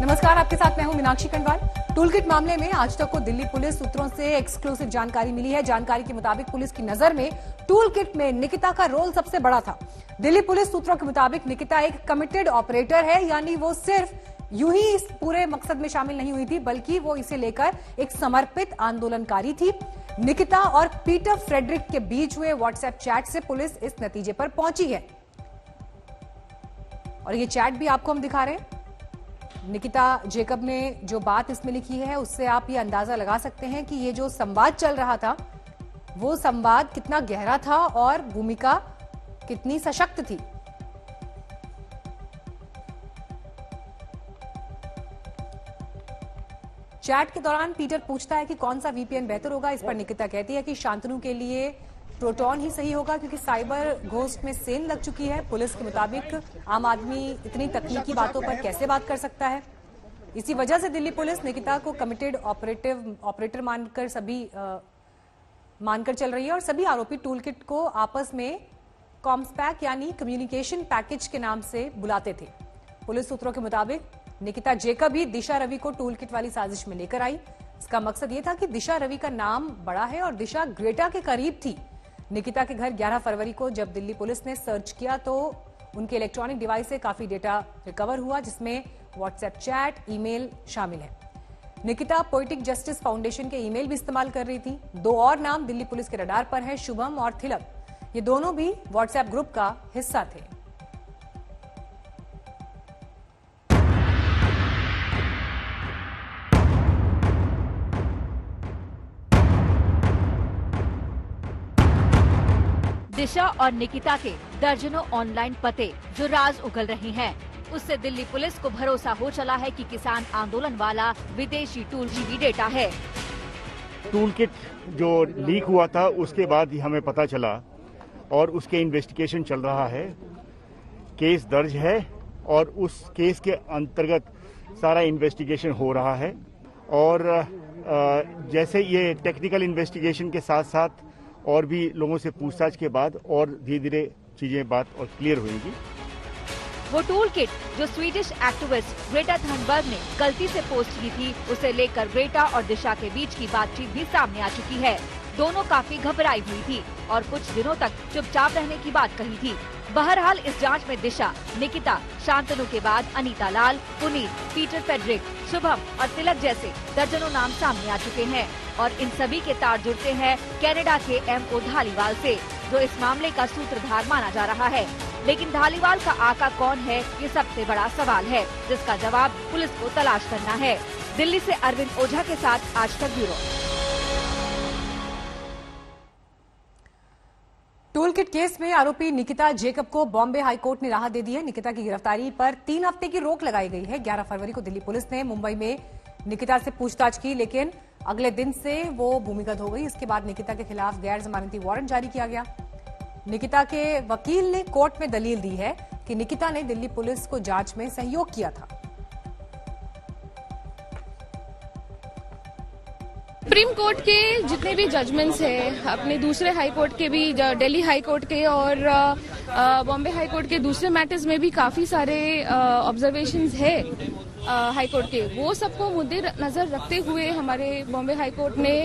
नमस्कार, आपके साथ मैं हूं मीनाक्षी खंडवाल। टूलकिट मामले में आज तक को दिल्ली पुलिस सूत्रों से एक्सक्लूसिव जानकारी मिली है। जानकारी के मुताबिक पुलिस की नजर में टूलकिट में निकिता का रोल सबसे बड़ा था। दिल्ली पुलिस सूत्रों के मुताबिक निकिता एक कमिटेड ऑपरेटर है, यानी वो सिर्फ यूं ही इस पूरे मकसद में शामिल नहीं हुई थी, बल्कि वो इसे लेकर एक समर्पित आंदोलनकारी थी। निकिता और पीटर फ्रेडरिक के बीच हुए व्हाट्सएप चैट से पुलिस इस नतीजे पर पहुंची है और ये चैट भी आपको हम दिखा रहे हैं। निकिता जेकब ने जो बात इसमें लिखी है, उससे आप ये अंदाजा लगा सकते हैं कि ये जो संवाद चल रहा था वो संवाद कितना गहरा था और भूमिका कितनी सशक्त थी। चैट के दौरान पीटर पूछता है कि कौन सा वीपीएन बेहतर होगा। इस पर निकिता कहती है कि शांतनु के लिए प्रोटॉन ही सही होगा, क्योंकि साइबर घोस्ट में सेल लग चुकी है। पुलिस के मुताबिक आम आदमी इतनी तकनीकी बातों पर कैसे बात कर सकता है। इसी वजह से दिल्ली पुलिस निकिता को कमिटेड ऑपरेटर मानकर चल रही है और सभी आरोपी टूलकिट को आपस में कॉम्सपैक यानी कम्युनिकेशन पैकेज के नाम से बुलाते थे। पुलिस सूत्रों के मुताबिक निकिता जेकब ही दिशा रवि को टूलकिट वाली साजिश में लेकर आई। इसका मकसद यह था कि दिशा रवि का नाम बड़ा है और दिशा ग्रेटा के करीब थी। निकिता के घर 11 फरवरी को जब दिल्ली पुलिस ने सर्च किया तो उनके इलेक्ट्रॉनिक डिवाइस से काफी डेटा रिकवर हुआ, जिसमें व्हाट्सएप चैट, ईमेल शामिल है। निकिता पोएटिक जस्टिस फाउंडेशन के ईमेल भी इस्तेमाल कर रही थी। दो और नाम दिल्ली पुलिस के रडार पर है, शुभम और थिलक। ये दोनों भी व्हाट्सएप ग्रुप का हिस्सा थे। दिशा और निकिता के दर्जनों ऑनलाइन पते जो राज उगल रहे हैं, उससे दिल्ली पुलिस को भरोसा हो चला है कि किसान आंदोलन वाला विदेशी टूल भी डेटा है। टूलकिट जो लीक हुआ था उसके बाद ही हमें पता चला और उसके इन्वेस्टिगेशन चल रहा है। केस दर्ज है और उस केस के अंतर्गत सारा इन्वेस्टिगेशन हो रहा है और जैसे ये टेक्निकल इन्वेस्टिगेशन के साथ साथ और भी लोगों से पूछताछ के बाद और धीरे धीरे चीजें बात और क्लियर होंगी। वो टूल किट जो स्वीडिश एक्टिविस्ट ग्रेटा थनबर्ग ने गलती से पोस्ट की थी, उसे लेकर ग्रेटा और दिशा के बीच की बातचीत भी सामने आ चुकी है। दोनों काफी घबराई हुई थी और कुछ दिनों तक चुपचाप रहने की बात कही थी। बहरहाल इस जांच में दिशा, निकिता, शांतनु के बाद अनीता लाल, पुनीत, पीटर फेडरिक, शुभम और तिलक जैसे दर्जनों नाम सामने आ चुके हैं और इन सभी के तार जुड़ते हैं कनाडा के एमओ धालीवाल से, जो इस मामले का सूत्रधार माना जा रहा है। लेकिन धालीवाल का आका कौन है, ये सबसे बड़ा सवाल है, जिसका जवाब पुलिस को तलाश करना है। दिल्ली से अरविंद ओझा के साथ आज तक ब्यूरो। टूलकिट केस में आरोपी निकिता जेकब को बॉम्बे हाईकोर्ट ने राहत दे दी है। निकिता की गिरफ्तारी पर 3 हफ्ते की रोक लगाई गई है। 11 फरवरी को दिल्ली पुलिस ने मुंबई में निकिता से पूछताछ की, लेकिन अगले दिन से वो भूमिगत हो गई। इसके बाद निकिता के खिलाफ गैर जमानती वारंट जारी किया गया। निकिता के वकील ने कोर्ट में दलील दी है कि निकिता ने दिल्ली पुलिस को जांच में सहयोग किया था। सुप्रीम कोर्ट के जितने भी जजमेंट्स हैं, अपने दूसरे हाई कोर्ट के भी, दिल्ली हाई कोर्ट के और बॉम्बे हाई कोर्ट के दूसरे मैटर्स में भी काफी सारे ऑब्जर्वेशंस है हाई कोर्ट के, वो सबको मुद्दे नजर रखते हुए हमारे बॉम्बे हाई कोर्ट ने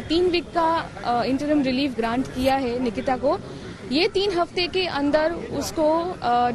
3 वीक का इंटरिम रिलीफ ग्रांट किया है निकिता को। ये 3 हफ्ते के अंदर उसको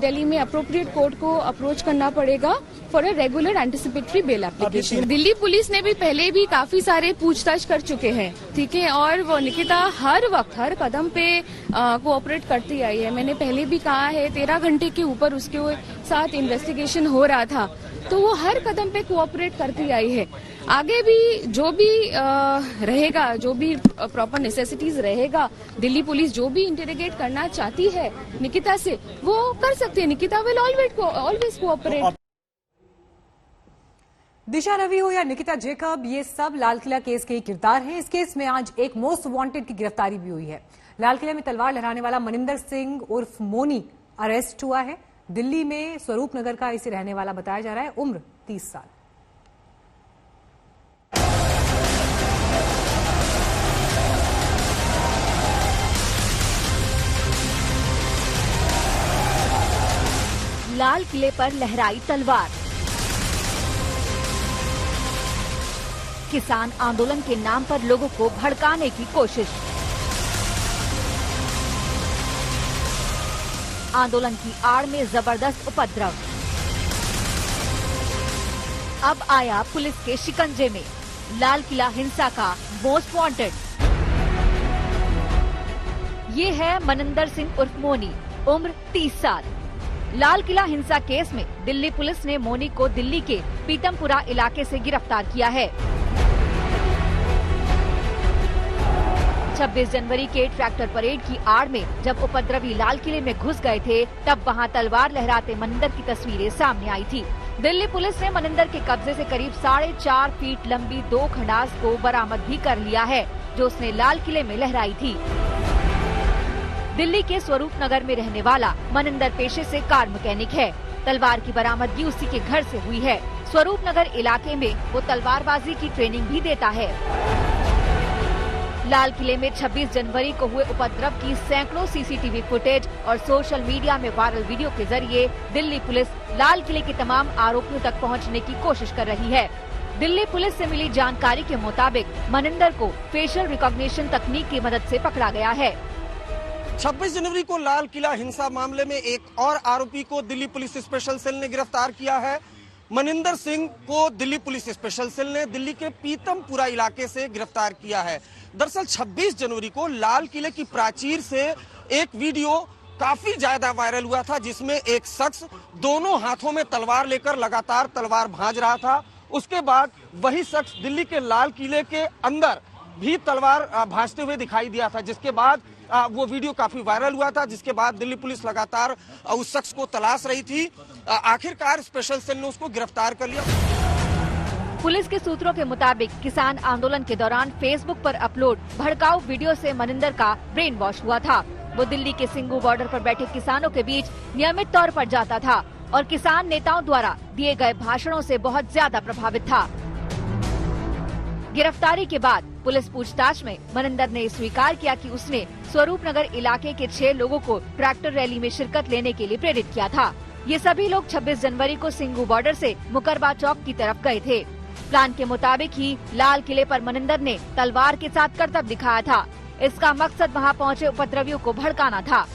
दिल्ली में अप्रोप्रिएट कोर्ट को अप्रोच करना पड़ेगा for a regular anticipatory bail application. Delhi police ने भी पहले भी काफी सारे पूछताछ कर चुके हैं, ठीक है, और वो निकिता हर वक्त हर कदम पे कोऑपरेट करती आई है। मैंने पहले भी कहा है 13 घंटे के ऊपर उसके साथ इन्वेस्टिगेशन हो रहा था, तो वो हर कदम पे कोऑपरेट करती आई है। आगे भी जो भी रहेगा, जो भी प्रॉपर नेसेसिटीज रहेगा, दिल्ली पुलिस जो भी इंटरोगेट करना चाहती है निकिता से, वो कर सकती है। Nikita will always cooperate. Disha Ravi हो या निकिता जेकब, ये सब लाल किला केस के किरदार हैं। इस केस में आज एक मोस्ट वांटेड की गिरफ्तारी भी हुई है। लाल किले में तलवार लहराने वाला मनिंदर सिंह उर्फ मोनी अरेस्ट हुआ है। दिल्ली में स्वरूप नगर का इसे रहने वाला बताया जा रहा है। उम्र 30 साल। लाल किले पर लहराई तलवार। किसान आंदोलन के नाम पर लोगों को भड़काने की कोशिश। आंदोलन की आड़ में जबरदस्त उपद्रव। अब आया पुलिस के शिकंजे में लाल किला हिंसा का मोस्ट वांटेड। ये है मनिंदर सिंह उर्फ मोनी, उम्र 30 साल। लाल किला हिंसा केस में दिल्ली पुलिस ने मोनी को दिल्ली के पीतमपुरा इलाके से गिरफ्तार किया है। 26 जनवरी के ट्रैक्टर परेड की आड़ में जब उपद्रवी लाल किले में घुस गए थे, तब वहां तलवार लहराते मनिंदर की तस्वीरें सामने आई थी। दिल्ली पुलिस ने मनिंदर के कब्जे से करीब 4.5 फीट लंबी 2 खंडास को बरामद भी कर लिया है, जो उसने लाल किले में लहराई थी। दिल्ली के स्वरूप नगर में रहने वाला मनिंदर पेशे से कार मैकेनिक है। तलवार की बरामदगी उसी के घर से हुई है। स्वरूप नगर इलाके में वो तलवारबाजी की ट्रेनिंग भी देता है। लाल किले में 26 जनवरी को हुए उपद्रव की सैकड़ों सीसीटीवी फुटेज और सोशल मीडिया में वायरल वीडियो के जरिए दिल्ली पुलिस लाल किले के तमाम आरोपियों तक पहुंचने की कोशिश कर रही है। दिल्ली पुलिस से मिली जानकारी के मुताबिक मनिंदर को फेशियल रिकॉग्निशन तकनीक की मदद से पकड़ा गया है। 26 जनवरी को लाल किला हिंसा मामले में एक और आरोपी को दिल्ली पुलिस स्पेशल सेल ने गिरफ्तार किया है। मनिंदर सिंह को दिल्ली पुलिस स्पेशल सेल ने दिल्ली के पीतमपुरा इलाके से गिरफ्तार किया है। दरअसल 26 जनवरी को लाल किले की प्राचीर से एक वीडियो काफी ज्यादा वायरल हुआ था, जिसमें एक शख्स दोनों हाथों में तलवार लेकर लगातार तलवार भांज रहा था। उसके बाद वही शख्स दिल्ली के लाल किले के अंदर भी तलवार भांजते हुए दिखाई दिया था, जिसके बाद वो वीडियो काफी वायरल हुआ था, जिसके बाद दिल्ली पुलिस लगातार उस शख्स को तलाश रही थी। आखिरकार स्पेशल सेल ने उसको गिरफ्तार कर लिया। पुलिस के सूत्रों के मुताबिक किसान आंदोलन के दौरान फेसबुक पर अपलोड भड़काऊ वीडियो से मनिंदर का ब्रेन वॉश हुआ था। वो दिल्ली के सिंगू बॉर्डर पर बैठे किसानों के बीच नियमित तौर पर जाता था और किसान नेताओं द्वारा दिए गए भाषणों से बहुत ज्यादा प्रभावित था। गिरफ्तारी के बाद पुलिस पूछताछ में मनिंदर ने स्वीकार किया कि उसने स्वरूप नगर इलाके के 6 लोगों को ट्रैक्टर रैली में शिरकत लेने के लिए प्रेरित किया था। ये सभी लोग 26 जनवरी को सिंगू बॉर्डर से मुकरबा चौक की तरफ गए थे। प्लान के मुताबिक ही लाल किले पर मनिंदर ने तलवार के साथ करतब दिखाया था। इसका मकसद वहां पहुंचे उपद्रवियों को भड़काना था।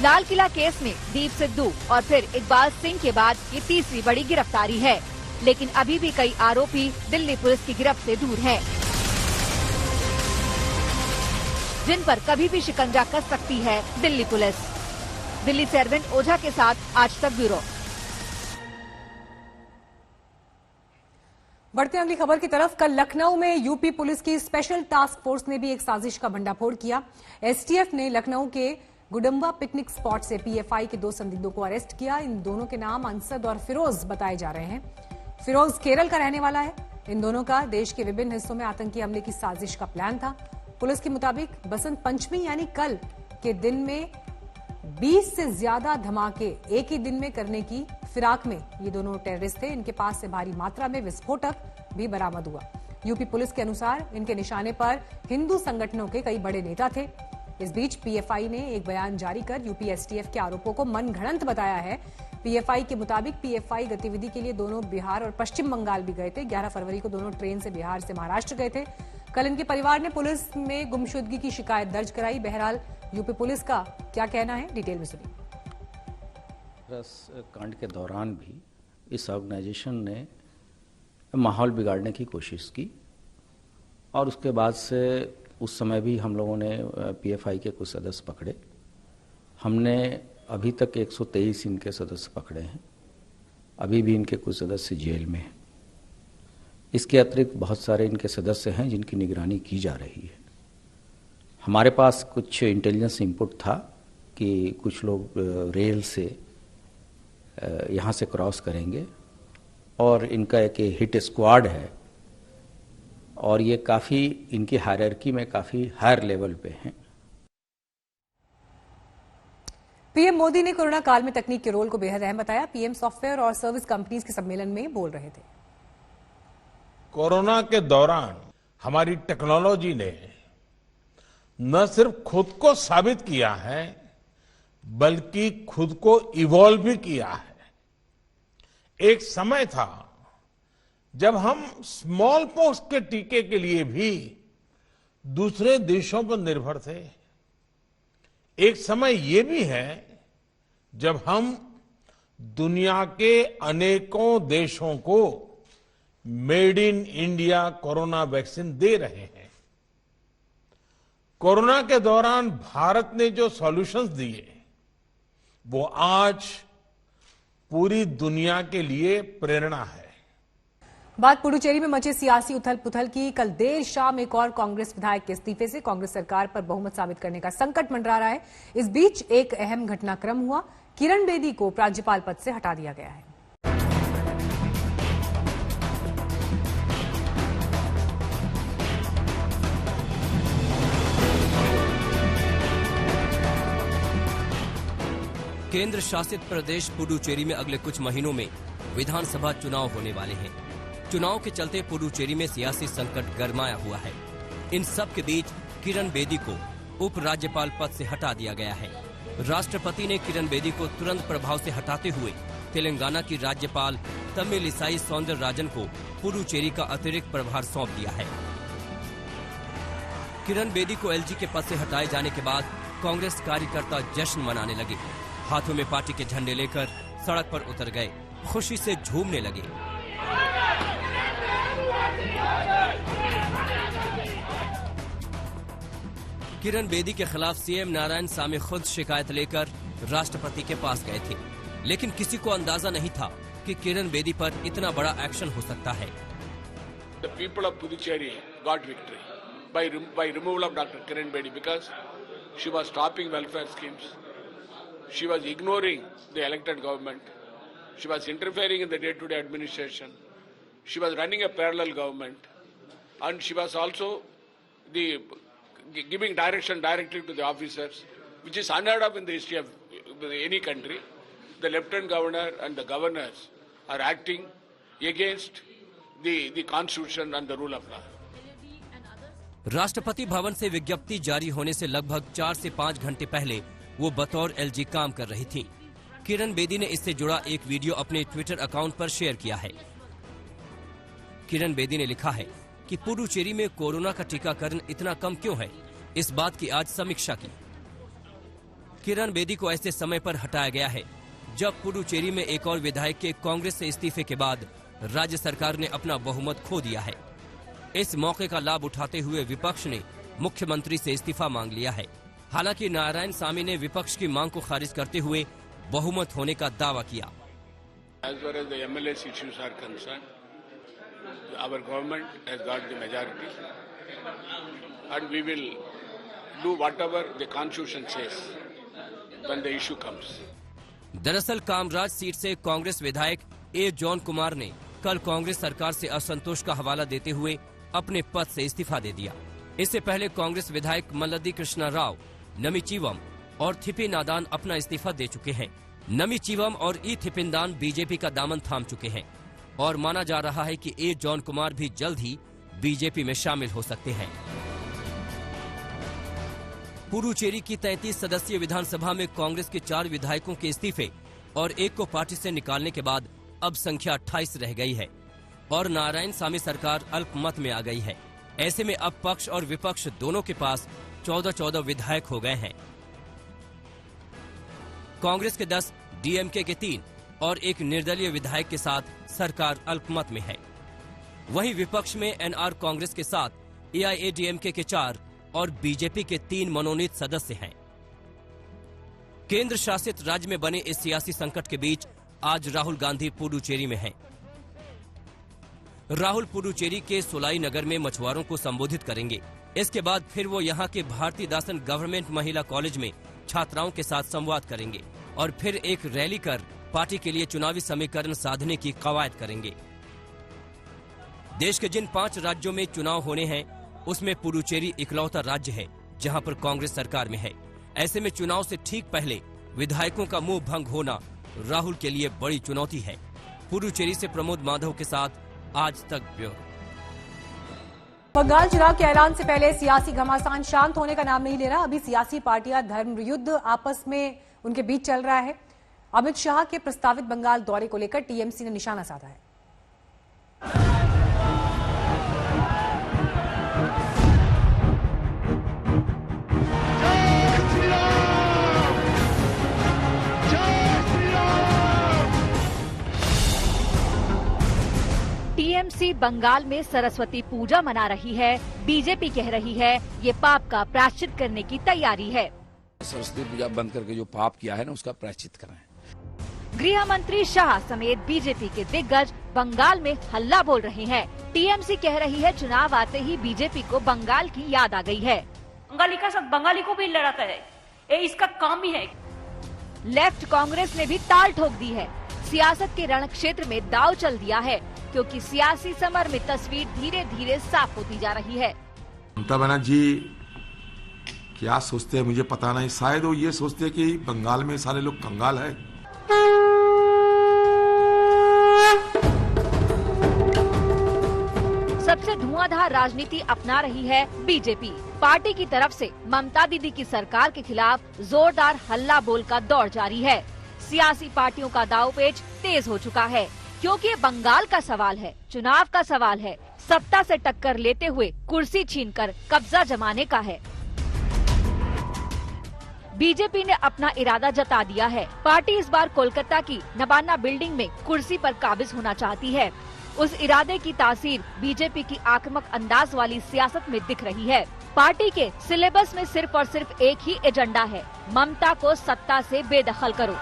लाल किला केस में दीप सिद्धू और फिर इकबाल सिंह के बाद ये तीसरी बड़ी गिरफ्तारी है, लेकिन अभी भी कई आरोपी दिल्ली पुलिस की गिरफ्त से दूर हैं, जिन पर कभी भी शिकंजा कस सकती है दिल्ली पुलिस। दिल्ली से अरविंद ओझा के साथ आज तक ब्यूरो। बढ़ते अगली खबर की तरफ। कल लखनऊ में यूपी पुलिस की स्पेशल टास्क फोर्स ने भी एक साजिश का भंडाफोड़ किया। एसटीएफ ने लखनऊ के गुडम्बा पिकनिक स्पॉट से पीएफआई के 2 संदिग्धों को अरेस्ट किया। इन दोनों के नाम अंसद और फिरोज बताए जा रहे हैं। फिरोज केरल का रहने वाला है। इन दोनों का देश के विभिन्न हिस्सों में आतंकी हमले की साजिश का प्लान था। पुलिस के मुताबिक बसंत पंचमी यानी कल के दिन में 20 से ज्यादा धमाके एक ही दिन में करने की फिराक में ये दोनों टेररिस्ट थे। इनके पास से भारी मात्रा में विस्फोटक भी बरामद हुआ। यूपी पुलिस के अनुसार इनके निशाने पर हिंदू संगठनों के कई बड़े नेता थे। इस बीच पीएफआई ने एक बयान जारी कर यूपी एसटीएफ के आरोपों को मनगढ़ंत बताया है। पीएफआई के मुताबिक पीएफआई गतिविधि के लिए दोनों बिहार और पश्चिम बंगाल भी गए थे। 11 फरवरी को दोनों ट्रेन से बिहार से महाराष्ट्र गए थे। कल इनके परिवार ने पुलिस में गुमशुदगी की शिकायत दर्ज कराई। बहरहाल यूपी पुलिस का क्या कहना है, डिटेल में सुनिए। कांड के दौरान भी इस ऑर्गेनाइजेशन ने माहौल बिगाड़ने की कोशिश की और उसके बाद से उस समय भी हम लोगों ने पीएफआई के कुछ सदस्य पकड़े। हमने अभी तक 123 इनके सदस्य पकड़े हैं। अभी भी इनके कुछ सदस्य जेल में हैं। इसके अतिरिक्त बहुत सारे इनके सदस्य हैं जिनकी निगरानी की जा रही है। हमारे पास कुछ इंटेलिजेंस इनपुट था कि कुछ लोग रेल से यहाँ से क्रॉस करेंगे और इनका एक हिट स्क्वाड है और ये काफ़ी इनकी हायरार्की में काफ़ी हायर लेवल पे हैं। पीएम मोदी ने कोरोना काल में तकनीक के रोल को बेहद अहम बताया। पीएम सॉफ्टवेयर और सर्विस कंपनीज के सम्मेलन में बोल रहे थे। कोरोना के दौरान हमारी टेक्नोलॉजी ने न सिर्फ खुद को साबित किया है बल्कि खुद को इवॉल्व भी किया है। एक समय था जब हम स्मॉल पॉक्स के टीके के लिए भी दूसरे देशों पर निर्भर थे, एक समय ये भी है जब हम दुनिया के अनेकों देशों को made in India corona vaccine दे रहे हैं। कोरोना के दौरान भारत ने जो सॉल्यूशंस दिए वो आज पूरी दुनिया के लिए प्रेरणा है। बात पुडुचेरी में मचे सियासी उथल पुथल की। कल देर शाम एक और कांग्रेस विधायक के इस्तीफे से कांग्रेस सरकार पर बहुमत साबित करने का संकट मंडरा रहा है। इस बीच एक अहम घटनाक्रम हुआ। किरण बेदी को राज्यपाल पद से हटा दिया गया है। केंद्र शासित प्रदेश पुडुचेरी में अगले कुछ महीनों में विधानसभा चुनाव होने वाले हैं। चुनाव के चलते पुडुचेरी में सियासी संकट गरमाया हुआ है। इन सब के बीच किरण बेदी को उपराज्यपाल पद से हटा दिया गया है। राष्ट्रपति ने किरण बेदी को तुरंत प्रभाव से हटाते हुए तेलंगाना की राज्यपाल तमिलिसाई सौंदरराजन को पुडुचेरी का अतिरिक्त प्रभार सौंप दिया है। किरण बेदी को एलजी के पद से हटाए जाने के बाद कांग्रेस कार्यकर्ता जश्न मनाने लगे। हाथों में पार्टी के झंडे लेकर सड़क पर उतर गए, खुशी से झूमने लगे। किरण बेदी के खिलाफ सीएम नारायणसामी खुद शिकायत लेकर राष्ट्रपति के पास गए थे, लेकिन किसी को अंदाजा नहीं था कि किरण बेदी पर इतना बड़ा एक्शन हो सकता है। The people of Puducherry got victory by removal of Dr. Kiran Bedi because she was stopping welfare schemes. She was ignoring the elected government. She was interfering in the day-to-day administration. She was running a parallel government, and she was also giving direction directly to the officers, which is unheard of in the history of any country. The lieutenant governor and the governors are acting against the constitution and the rule of law. Rashtrapati Bhavan से विज्ञप्ति जारी होने से लगभग 4 से 5 घंटे पहले वो बतौर एलजी काम कर रही थी। किरण बेदी ने इससे जुड़ा एक वीडियो अपने ट्विटर अकाउंट पर शेयर किया है। किरण बेदी ने लिखा है कि पुडुचेरी में कोरोना का टीकाकरण इतना कम क्यों है, इस बात की आज समीक्षा की। किरण बेदी को ऐसे समय पर हटाया गया है जब पुडुचेरी में एक और विधायक के कांग्रेस से इस्तीफे के बाद राज्य सरकार ने अपना बहुमत खो दिया है। इस मौके का लाभ उठाते हुए विपक्ष ने मुख्यमंत्री से इस्तीफा मांग लिया है। हालांकि नारायणसामी ने विपक्ष की मांग को खारिज करते हुए बहुमत होने का दावा किया। As far as the MLS issues are concerned, our government has got the majority, and we will do whatever the constitution says when the issue comes. दरअसल कामराज सीट से कांग्रेस विधायक ए जॉन कुमार ने कल कांग्रेस सरकार से असंतोष का हवाला देते हुए अपने पद से इस्तीफा दे दिया। इससे पहले कांग्रेस विधायक मल्लदी कृष्णा राव, नमीचीवम और थिपिनादान अपना इस्तीफा दे चुके हैं। नमीचीवम और ई थिपिंदान बीजेपी का दामन थाम चुके हैं और माना जा रहा है कि ए जॉन कुमार भी जल्द ही बीजेपी में शामिल हो सकते हैं। पुडुचेरी की 33 सदस्यीय विधानसभा में कांग्रेस के 4 विधायकों के इस्तीफे और एक को पार्टी से निकालने के बाद अब संख्या 28 रह गई है और नारायणसामी सरकार अल्पमत में आ गई है। ऐसे में अब पक्ष और विपक्ष दोनों के पास 14-14 विधायक हो गए हैं। कांग्रेस के 10, डीएमके के 3 और एक निर्दलीय विधायक के साथ सरकार अल्पमत में है। वहीं विपक्ष में एनआर कांग्रेस के साथ एआईएडीएमके के 4 और बीजेपी के 3 मनोनीत सदस्य हैं। केंद्र शासित राज्य में बने इस सियासी संकट के बीच आज राहुल गांधी पुडुचेरी में हैं। राहुल पुडुचेरी के सोलाई नगर में मछुआरों को संबोधित करेंगे। इसके बाद फिर वो यहां के भारतीदासन गवर्नमेंट महिला कॉलेज में छात्राओं के साथ संवाद करेंगे और फिर एक रैली कर पार्टी के लिए चुनावी समीकरण साधने की कवायद करेंगे। देश के जिन 5 राज्यों में चुनाव होने हैं उसमें पुडुचेरी इकलौता राज्य है जहां पर कांग्रेस सरकार में है। ऐसे में चुनाव से ठीक पहले विधायकों का मुंह भंग होना राहुल के लिए बड़ी चुनौती है। पुडुचेरी से प्रमोद माधव के साथ आज तक ब्यूरो। बंगाल चुनाव के ऐलान से पहले सियासी घमासान शांत होने का नाम नहीं ले रहा। अभी सियासी पार्टियां धर्म युद्ध आपस में उनके बीच चल रहा है। अमित शाह के प्रस्तावित बंगाल दौरे को लेकर टीएमसी ने निशाना साधा है। टीएमसी बंगाल में सरस्वती पूजा मना रही है। बीजेपी कह रही है ये पाप का प्रायश्चित करने की तैयारी है। सरस्वती पूजा बंद करके जो पाप किया है ना, उसका प्रायश्चित करें। गृह मंत्री शाह समेत बीजेपी के दिग्गज बंगाल में हल्ला बोल रहे हैं। टीएमसी कह रही है चुनाव आते ही बीजेपी को बंगाल की याद आ गई है। बंगाली का सब बंगाली को भी लड़ाता है, ये इसका काम ही है। लेफ्ट कांग्रेस ने भी ताल ठोक दी है। सियासत के रण क्षेत्र में दांव चल दिया है, क्योंकि सियासी समर में तस्वीर धीरे धीरे साफ होती जा रही है। ममता बनर्जी क्या सोचते हैं मुझे पता नहीं, शायद वो ये सोचते हैं कि बंगाल में सारे लोग कंगाल है। सबसे धुआंधार राजनीति अपना रही है बीजेपी। पार्टी की तरफ से ममता दीदी की सरकार के खिलाफ जोरदार हल्ला बोल का दौर जारी है। सियासी पार्टियों का दांवपेच तेज हो चुका है, क्योंकि ये बंगाल का सवाल है, चुनाव का सवाल है। सत्ता से टक्कर लेते हुए कुर्सी छीनकर कब्जा जमाने का है। बीजेपी ने अपना इरादा जता दिया है। पार्टी इस बार कोलकाता की नबाना बिल्डिंग में कुर्सी पर काबिज होना चाहती है। उस इरादे की तासीर बीजेपी की आक्रामक अंदाज वाली सियासत में दिख रही है। पार्टी के सिलेबस में सिर्फ और सिर्फ एक ही एजेंडा है, ममता को सत्ता से बेदखल करो।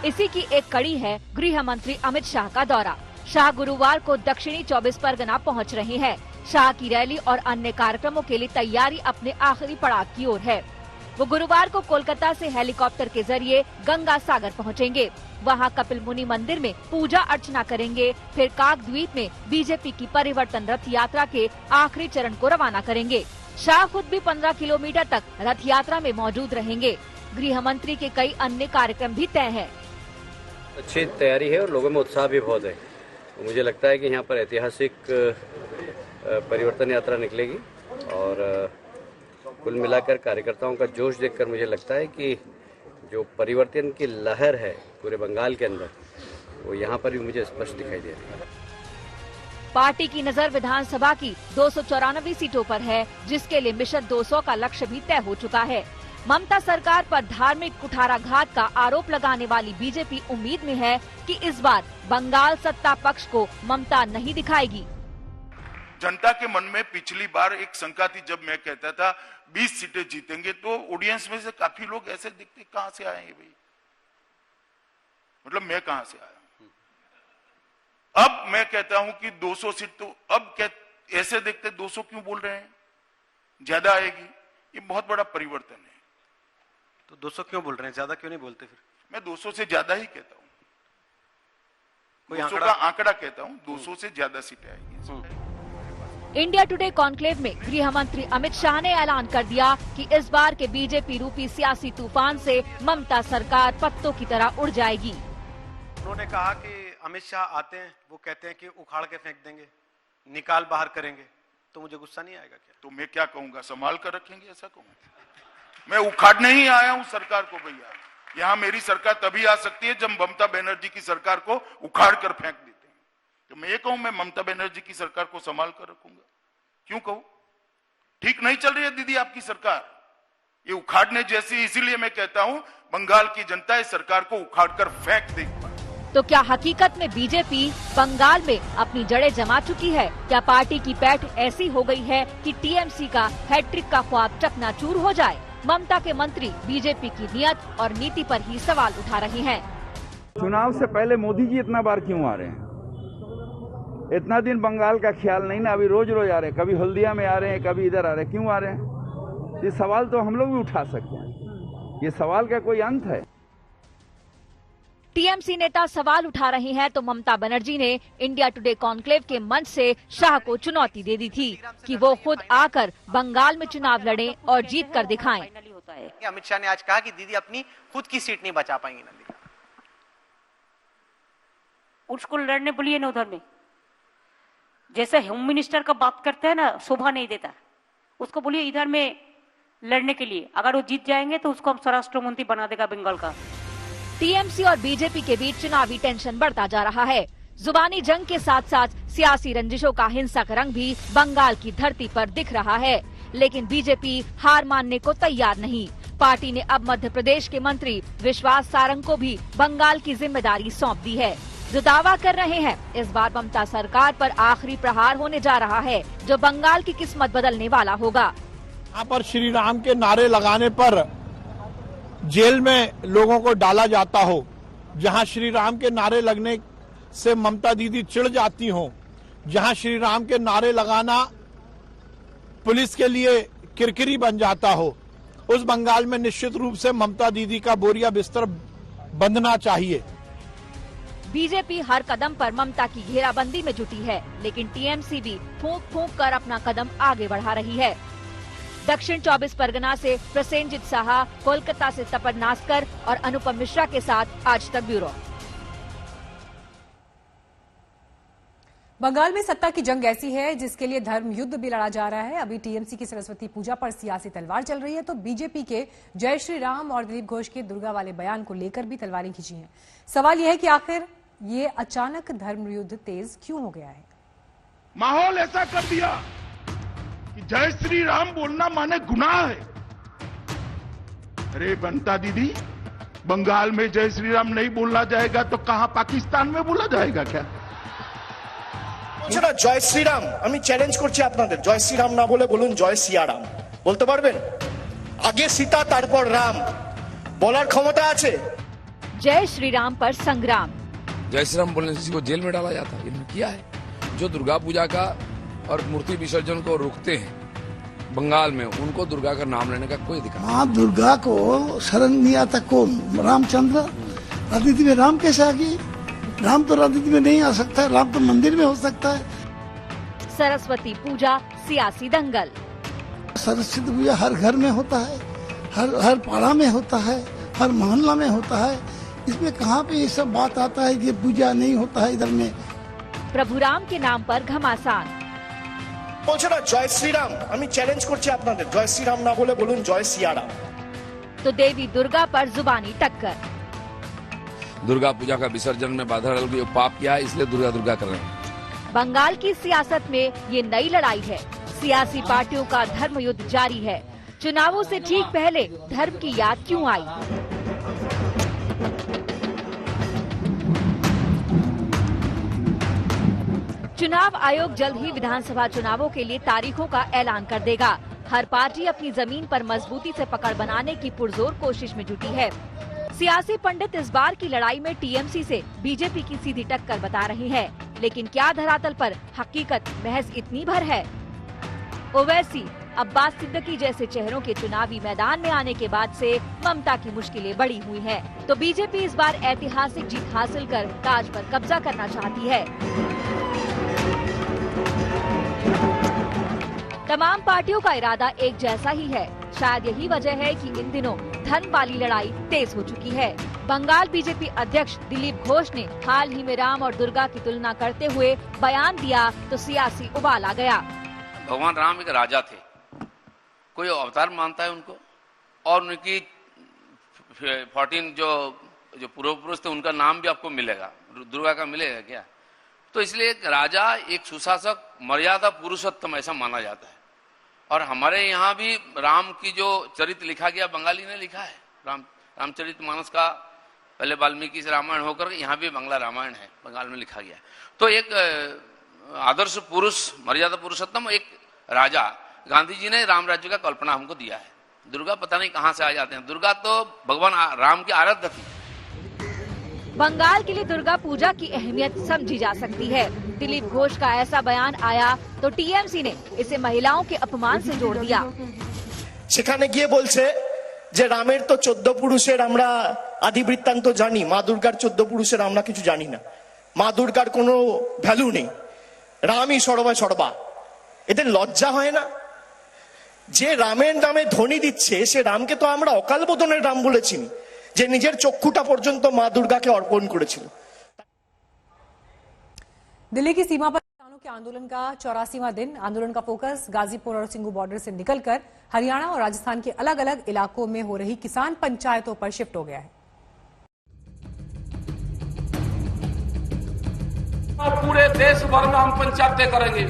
इसी की एक कड़ी है गृह मंत्री अमित शाह का दौरा। शाह गुरुवार को दक्षिणी 24 परगना पहुंच रहे हैं। शाह की रैली और अन्य कार्यक्रमों के लिए तैयारी अपने आखिरी पड़ाव की ओर है। वो गुरुवार को कोलकाता से हेलीकॉप्टर के जरिए गंगा सागर पहुंचेंगे। वहां कपिल मुनि मंदिर में पूजा अर्चना करेंगे। फिर काकद्वीप में बीजेपी की परिवर्तन रथ यात्रा के आखिरी चरण को रवाना करेंगे। शाह खुद भी 15 किलोमीटर तक रथ यात्रा में मौजूद रहेंगे। गृह मंत्री के कई अन्य कार्यक्रम भी तय हैं। अच्छी तैयारी है और लोगों में उत्साह भी बहुत है। मुझे लगता है कि यहाँ पर ऐतिहासिक परिवर्तन यात्रा निकलेगी और कुल मिलाकर कार्यकर्ताओं का जोश देखकर मुझे लगता है कि जो परिवर्तन की लहर है पूरे बंगाल के अंदर, वो यहाँ पर भी मुझे स्पष्ट दिखाई दे रही है। पार्टी की नजर विधानसभा की 294 सीटों पर है, जिसके लिए मिशन 200 का लक्ष्य भी तय हो चुका है। ममता सरकार पर धार्मिक कुठाराघात का आरोप लगाने वाली बीजेपी उम्मीद में है कि इस बार बंगाल सत्ता पक्ष को ममता नहीं दिखाएगी। जनता के मन में पिछली बार एक शंका थी, जब मैं कहता था 20 सीटें जीतेंगे, तो ऑडियंस में से काफी लोग ऐसे दिखते कहां से आए हैं भाई, मतलब मैं कहां से आया। अब मैं कहता हूं कि 200 सीट, तो अब क्या ऐसे देखते 200 क्यों बोल रहे हैं, ज्यादा आएगी। ये बहुत बड़ा परिवर्तन है। तो 200 क्यों बोल रहे हैं, ज्यादा क्यों नहीं बोलते? फिर मैं 200 से ज्यादा ही कहता हूं, 200 आंकड़ा? का आंकड़ा कहता हूं, 200 से ज्यादा सीटें आएगी। इंडिया टुडे कॉन्क्लेव में गृह मंत्री अमित शाह ने ऐलान कर दिया कि इस बार के बीजेपी रूपी सियासी तूफान से ममता सरकार पत्तों की तरह उड़ जाएगी। उन्होंने कहा कि अमित शाह आते हैं, वो कहते हैं कि उखाड़ के फेंक देंगे, निकाल बाहर करेंगे, तो मुझे गुस्सा नहीं आएगा क्या? तो मैं क्या कहूंगा, संभाल कर रखेंगे ऐसा कहूंगा? मैं उखाड़ने ही आया हूं सरकार को भैया। यहां मेरी सरकार तभी आ सकती है जब ममता बनर्जी की सरकार को उखाड़ कर फेंक देते हैं। तो मैं ये कहूं, मैं ममता बनर्जी की सरकार को संभाल कर रखूंगा। क्यों कहूं? ठीक नहीं चल रही है दीदी आपकी सरकार, ये उखाड़ने जैसी। इसीलिए मैं कहता हूं बंगाल की जनता इस सरकार को उखाड़ कर फेंक देगी। तो क्या हकीकत में बीजेपी बंगाल में अपनी जड़ें जमा चुकी है? क्या पार्टी की पैठ ऐसी हो गई है कि टीएमसी का हैट्रिक का ख्वाब चकनाचूर हो जाए? ममता के मंत्री बीजेपी की नियत और नीति पर ही सवाल उठा रहे हैं। चुनाव से पहले मोदी जी इतना बार क्यों आ रहे हैं? इतना दिन बंगाल का ख्याल नहीं ना, अभी रोज रोज आ रहे हैं, कभी हल्दिया में आ रहे हैं, कभी इधर आ रहे हैं, क्यों आ रहे हैं? ये सवाल तो हम लोग भी उठा सकते हैं, ये सवाल का कोई अंत है? टीएमसी नेता सवाल उठा रहे हैं तो ममता बनर्जी ने इंडिया टुडे कॉन्क्लेव के मंच से शाह को चुनौती दे दी थी कि वो खुद आकर बंगाल में चुनाव लड़ें और जीत कर दिखाएं। अमित शाह ने आज कहा कि दीदी अपनी खुद की सीट नहीं बचा पाएंगी नंदी। उसको लड़ने बोलिए ना, उधर में जैसे होम मिनिस्टर का बात करते हैं ना, शोभा नहीं देता, उसको बोलिए इधर में लड़ने के लिए। अगर वो जीत जाएंगे तो उसको हम स्वराष्ट्र मंत्री बना देगा बंगाल का। टीएमसी और बीजेपी के बीच चुनावी टेंशन बढ़ता जा रहा है। जुबानी जंग के साथ साथ सियासी रंजिशों का हिंसक रंग भी बंगाल की धरती पर दिख रहा है, लेकिन बीजेपी हार मानने को तैयार नहीं। पार्टी ने अब मध्य प्रदेश के मंत्री विश्वास सारंग को भी बंगाल की जिम्मेदारी सौंप दी है, जो दावा कर रहे हैं इस बार ममता सरकार पर आखिरी प्रहार होने जा रहा है, जो बंगाल की किस्मत बदलने वाला होगा। यहाँ पर श्री राम के नारे लगाने पर जेल में लोगों को डाला जाता हो, जहाँ श्री राम के नारे लगने से ममता दीदी चिढ़ जाती हो, जहाँ श्री राम के नारे लगाना पुलिस के लिए किरकिरी बन जाता हो, उस बंगाल में निश्चित रूप से ममता दीदी का बोरिया बिस्तर बंधना चाहिए। बीजेपी हर कदम पर ममता की घेराबंदी में जुटी है, लेकिन टीएमसी भी फूंक फूंक कर अपना कदम आगे बढ़ा रही है। दक्षिण 24 परगना से प्रसेनजीत साहा, कोलकाता से तपन नास्कर और अनुपम मिश्रा के साथ आज तक ब्यूरो। बंगाल में सत्ता की जंग ऐसी है जिसके लिए धर्म युद्ध भी लड़ा जा रहा है। अभी टीएमसी की सरस्वती पूजा पर सियासी तलवार चल रही है, तो बीजेपी के जय श्री राम और दिलीप घोष के दुर्गा वाले बयान को लेकर भी तलवारें खींची हैं। सवाल यह है कि आखिर ये अचानक धर्म युद्ध तेज क्यों हो गया है? माहौल ऐसा कर दिया कि जय श्री राम बोलना माने गुनाह है। अरे बनता दीदी, बंगाल में जय श्री राम नहीं बोलना जाएगा तो कहां पाकिस्तान में बोला जाएगा क्या? জয় শ্রীরাম আমি চ্যালেঞ্জ করছি আপনাদের, জয় শ্রীরাম না বলে বলুন জয় সিয়ারাম। বলতে পারবেন? আগে সীতা তারপর রাম বলার ক্ষমতা আছে? जय श्री राम पर संग्राम। जय श्री राम बोलने से किसी को जेल में डाला जाता है, इन्होंने किया है। जो दुर्गा पूजा का और मूर्ति विसर्जन को रोकते हैं बंगाल में, उनको दुर्गा का नाम लेने का कोई अधिकार नहीं। माँ दुर्गा को शरण नहीं आता कौन? रामचंद्र। राजनीति में राम कैसे आ गई? राम तो राजनीति में नहीं आ सकता है, राम तो मंदिर में हो सकता है। सरस्वती पूजा सियासी दंगल। सरस्वती पूजा हर घर में होता है, हर पाड़ा में होता है, हर मोहल्ला में होता है। इसमें कहाँ पे ये सब बात आता है कि पूजा नहीं होता है इधर में? प्रभु राम के नाम पर घमासान। বলছে না জয় শ্রীরাম, আমি চ্যালেঞ্জ করছি আপনাদের, জয় শ্রীরাম না বলে বলুন জয় সিয়ারাম। तो देवी दुर्गा पर जुबानी टक्कर। दुर्गा पूजा का विसर्जन में बाधा डाल के पाप किया है, इसलिए दुर्गा दुर्गा कर रहे हैं। बंगाल की सियासत में ये नई लड़ाई है। सियासी पार्टियों का धर्म युद्ध जारी है। चुनावों से ठीक पहले धर्म की याद क्यों आई? चुनाव आयोग जल्द ही विधानसभा चुनावों के लिए तारीखों का ऐलान कर देगा। हर पार्टी अपनी जमीन पर मजबूती से पकड़ बनाने की पुरजोर कोशिश में जुटी है। सियासी पंडित इस बार की लड़ाई में टीएमसी से बीजेपी की सीधी टक्कर बता रहे हैं, लेकिन क्या धरातल पर हकीकत महज इतनी भर है? ओवैसी, अब्बास सिद्दीकी जैसे चेहरों के चुनावी मैदान में आने के बाद से ममता की मुश्किलें बढ़ी हुई हैं। तो बीजेपी इस बार ऐतिहासिक जीत हासिल कर ताज पर कब्जा करना चाहती है। तमाम पार्टियों का इरादा एक जैसा ही है। शायद यही वजह है कि इन दिनों धर्म वाली लड़ाई तेज हो चुकी है। बंगाल बीजेपी अध्यक्ष दिलीप घोष ने हाल ही में राम और दुर्गा की तुलना करते हुए बयान दिया तो सियासी उबाल आ गया। भगवान राम एक राजा थे, कोई अवतार मानता है उनको, और उनकी 14 जो पूर्व पुरुष थे उनका नाम भी आपको मिलेगा, दुर्गा का मिलेगा क्या? तो इसलिए एक राजा, एक सुशासक, मर्यादा पुरुषोत्तम ऐसा माना जाता है। और हमारे यहाँ भी राम की जो चरित्र लिखा गया बंगाली ने लिखा है। रामचरितमानस का पहले वाल्मीकि से रामायण होकर यहाँ भी बांग्ला रामायण है, बंगाल में लिखा गया। तो एक आदर्श पुरुष, मर्यादा पुरुषोत्तम एक राजा, गांधी जी ने राम राज्य का कल्पना हमको दिया है। दुर्गा पता नहीं कहाँ से आ जाते हैं। दुर्गा तो भगवान राम की आराध्य थी। बंगाल के लिए दुर्गा पूजा की अहमियत समझी जा सकती है। दिलीप घोष का ऐसा बयान आया तो टीएमसी ने इसे महिलाओं के अपमान से जोड़ दिया। সেখানে গিয়ে বলছে যে রামের তো 14 পুরুষের আমরা আদি বৃত্তান্ত জানি, মা দুর্গার 14 পুরুষের আমরা কিছু জানি না। মা দুর্গার কোনো ভ্যালু নেই, রামই সর্বা। এদের লজ্জা হয় না? যে রামের নামে ধ্বনি দিচ্ছে সে রামকে তো আমরা অকাল বোধনের রাম বলে চিনি, যে নিজের চক্ষুটা পর্যন্ত মা দুর্গাকে অর্পণ করেছিল। दिल्ली की सीमा पर किसानों के आंदोलन का 84वां दिन। आंदोलन का फोकस गाजीपुर और सिंगू बॉर्डर से निकलकर हरियाणा और राजस्थान के अलग अलग इलाकों में हो रही किसान पंचायतों पर शिफ्ट हो गया है। पूरे देश भर में हम पंचायतें करेंगे।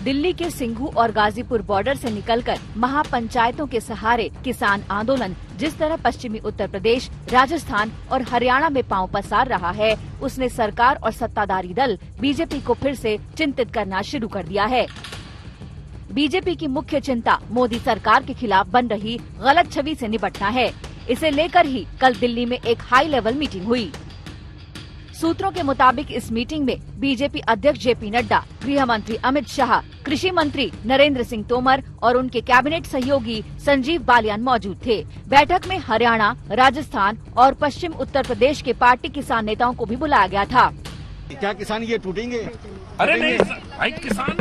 दिल्ली के सिंघू और गाजीपुर बॉर्डर से निकलकर महापंचायतों के सहारे किसान आंदोलन जिस तरह पश्चिमी उत्तर प्रदेश, राजस्थान और हरियाणा में पांव पसार रहा है, उसने सरकार और सत्ताधारी दल बीजेपी को फिर से चिंतित करना शुरू कर दिया है। बीजेपी की मुख्य चिंता मोदी सरकार के खिलाफ बन रही गलत छवि से निपटना है। इसे लेकर ही कल दिल्ली में एक हाई लेवल मीटिंग हुई। सूत्रों के मुताबिक इस मीटिंग में बीजेपी अध्यक्ष जेपी नड्डा, गृह मंत्री अमित शाह, कृषि मंत्री नरेंद्र सिंह तोमर और उनके कैबिनेट सहयोगी संजीव बालियान मौजूद थे। बैठक में हरियाणा, राजस्थान और पश्चिम उत्तर प्रदेश के पार्टी किसान नेताओं को भी बुलाया गया था। क्या किसान ये टूटेंगे? अरे नहीं भाई, किसान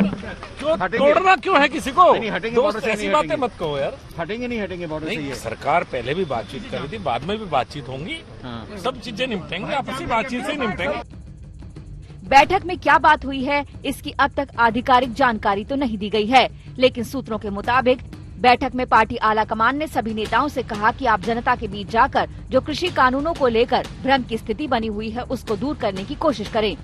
क्यों तोड़ना क्यों है किसी को? दोस्त ऐसी बातें मत कहो यार। हटेंगे बॉर्डर से। सरकार पहले भी बातचीत करी थी, बाद में भी बातचीत होंगी। सब चीजें निपटेंगे, आपसी बातचीत से निपटेंगे। बैठक में क्या बात हुई है, इसकी अब तक आधिकारिक जानकारी तो नहीं दी गई है, लेकिन सूत्रों के मुताबिक बैठक में पार्टी आलाकमान ने सभी नेताओं से कहा कि आप जनता के बीच जाकर जो कृषि कानूनों को लेकर भ्रम की स्थिति बनी हुई है, उसको दूर करने की कोशिश करें।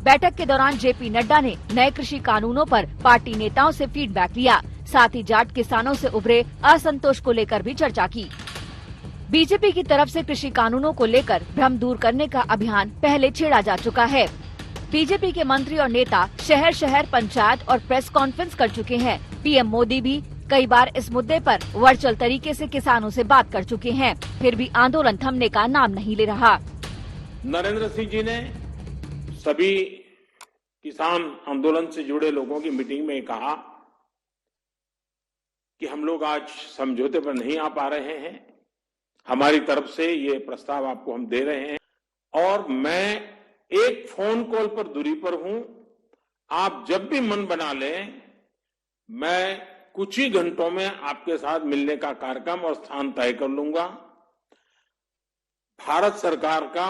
बैठक के दौरान जेपी नड्डा ने नए कृषि कानूनों पर पार्टी नेताओं से फीडबैक लिया, साथ ही जाट किसानों से उभरे असंतोष को लेकर भी चर्चा की। बीजेपी की तरफ से कृषि कानूनों को लेकर भ्रम दूर करने का अभियान पहले छेड़ा जा चुका है। बीजेपी के मंत्री और नेता शहर शहर, पंचायत और प्रेस कॉन्फ्रेंस कर चुके हैं। पीएम मोदी भी कई बार इस मुद्दे पर वर्चुअल तरीके से किसानों से बात कर चुके हैं, फिर भी आंदोलन थमने का नाम नहीं ले रहा। नरेंद्र सिंह जी ने सभी किसान आंदोलन से जुड़े लोगों की मीटिंग में कहा कि हम लोग आज समझौते पर नहीं आ पा रहे हैं, हमारी तरफ से ये प्रस्ताव आपको हम दे रहे हैं और मैं एक फोन कॉल पर दूरी पर हूं। आप जब भी मन बना लें, मैं कुछ ही घंटों में आपके साथ मिलने का कार्यक्रम और स्थान तय कर लूंगा। भारत सरकार का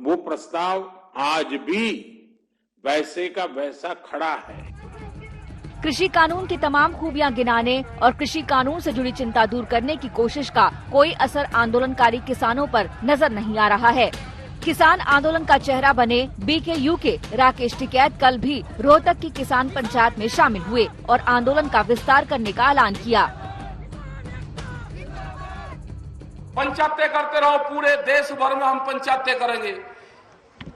वो प्रस्ताव आज भी वैसे का वैसा खड़ा है। कृषि कानून की तमाम खूबियां गिनाने और कृषि कानून से जुड़ी चिंता दूर करने की कोशिश का कोई असर आंदोलनकारी किसानों पर नजर नहीं आ रहा है। किसान आंदोलन का चेहरा बने बीकेयू के राकेश टिकैत कल भी रोहतक की किसान पंचायत में शामिल हुए और आंदोलन का विस्तार करने का ऐलान किया। पंचायतें करते रहो, पूरे देश भर में हम पंचायतें करेंगे।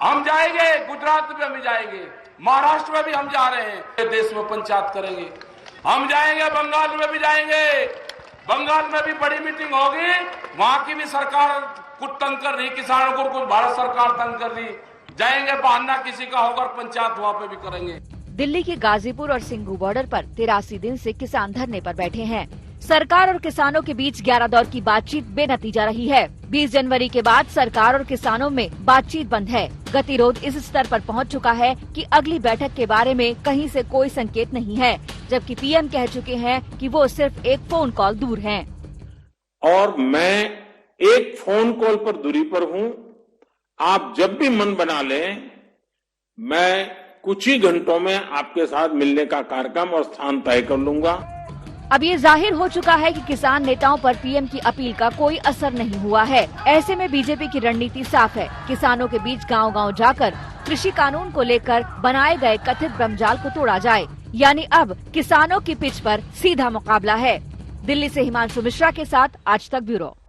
हम जाएंगे, गुजरात में भी जाएंगे, महाराष्ट्र में भी हम जा रहे हैं, देश में पंचायत करेंगे। हम जाएंगे, बंगाल में भी जाएंगे, बंगाल में भी बड़ी मीटिंग होगी। वहां की भी सरकार कुछ तंग कर रही, किसानों को कुछ भारत सरकार तंग कर रही। जाएंगे, बहाना किसी का होगा, पंचायत वहां पे भी करेंगे। दिल्ली के गाजीपुर और सिंघू बॉर्डर पर 83 दिन से किसान धरने पर बैठे हैं। सरकार और किसानों के बीच 11 दौर की बातचीत बेनतीजा रही है। 20 जनवरी के बाद सरकार और किसानों में बातचीत बंद है। गतिरोध इस स्तर पर पहुंच चुका है कि अगली बैठक के बारे में कहीं से कोई संकेत नहीं है, जबकि पीएम कह चुके हैं कि वो सिर्फ एक फोन कॉल दूर हैं। और मैं एक फोन कॉल पर दूरी पर हूं। आप जब भी मन बना लें, मैं कुछ ही घंटों में आपके साथ मिलने का कार्यक्रम और स्थान तय कर लूंगा। अब ये जाहिर हो चुका है कि किसान नेताओं पर पीएम की अपील का कोई असर नहीं हुआ है। ऐसे में बीजेपी की रणनीति साफ है, किसानों के बीच गांव-गांव जाकर कृषि कानून को लेकर बनाए गए कथित भ्रमजाल को तोड़ा जाए। यानी अब किसानों की पिच पर सीधा मुकाबला है। दिल्ली से हिमांशु मिश्रा के साथ आज तक ब्यूरो।